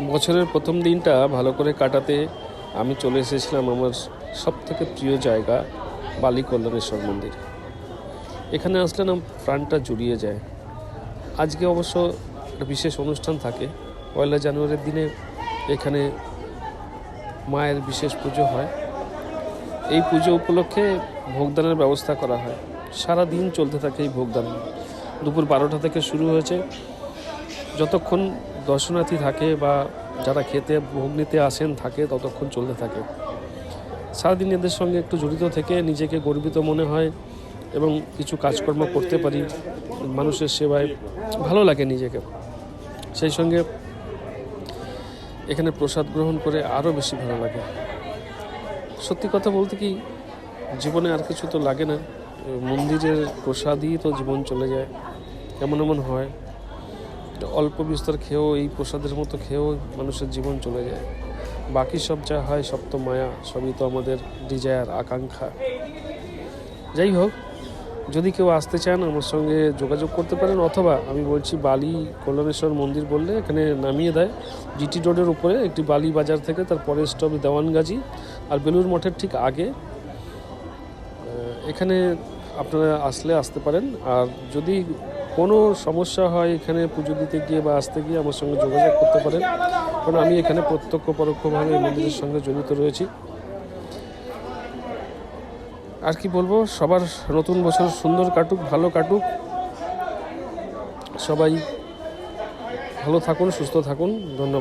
বছরের প্রথম দিনটা ভালো করে কাটাতে আমি চলে এসেছিলাম আমার সবথেকে প্রিয় জায়গা বালি কল্যাণেশ্বর মন্দির। এখানে আসলে না প্রাণটা জুড়িয়ে যায়। আজকে অবশ্য একটা বিশেষ অনুষ্ঠান থাকে, 1 জানুয়ারির দিনে এখানে মায়ের বিশেষ পুজো হয়। এই পুজো উপলক্ষে ভোগদানের ব্যবস্থা করা হয়। সারা দিন চলতে থাকে এই ভোগদান। দুপুর 12টা থেকে শুরু হয়েছে, যতক্ষণ দর্শনার্থী থাকে বা যারা খেতে ভোগ নিতে আসেন থাকে ততক্ষণ চলতে থাকে। সারাদিন এদের সঙ্গে একটু জড়িত থেকে নিজেকে গর্বিত মনে হয় এবং কিছু কাজকর্ম করতে পারি মানুষের সেবায়, ভালো লাগে নিজেকে। সেই সঙ্গে এখানে প্রসাদ গ্রহণ করে আরও বেশি ভালো লাগে। সত্যি কথা বলতে কি, জীবনে আর কিছু তো লাগে না, মন্দিরের প্রসাদই তো জীবন চলে যায়। এমন হয় অল্প বিস্তর খেয়েও, এই প্রসাদের মতো খেয়েও মানুষের জীবন চলে যায়। বাকি সব যা হয় সব তো মায়া, সবই তো আমাদের ডিজায়ার, আকাঙ্ক্ষা। যাই হোক, যদি কেউ আসতে চান আমার সঙ্গে যোগাযোগ করতে পারেন, অথবা আমি বলছি বালি কল্যাণেশ্বর মন্দির বললে এখানে নামিয়ে দেয় জিটি রোডের উপরে একটি বালি বাজার থেকে, তার পরের স্টপ দেওয়ানগাজী আর বেলুর মঠের ঠিক আগে। এখানে আপনারা আসতে পারেন। আর যদি কোনো সমস্যা হয় এখানে পুজো দিতে গিয়ে বা আসতে গিয়ে আমার সঙ্গে যোগাযোগ করতে পারেন, কারণ আমি এখানে প্রত্যক্ষ পরোক্ষভাবে এই মন্দিরের সঙ্গে জড়িত রয়েছি। আর কি বলবো, সবার নতুন বছর সুন্দর কাটুক, ভালো কাটুক। সবাই ভালো থাকুন, সুস্থ থাকুন। ধন্যবাদ।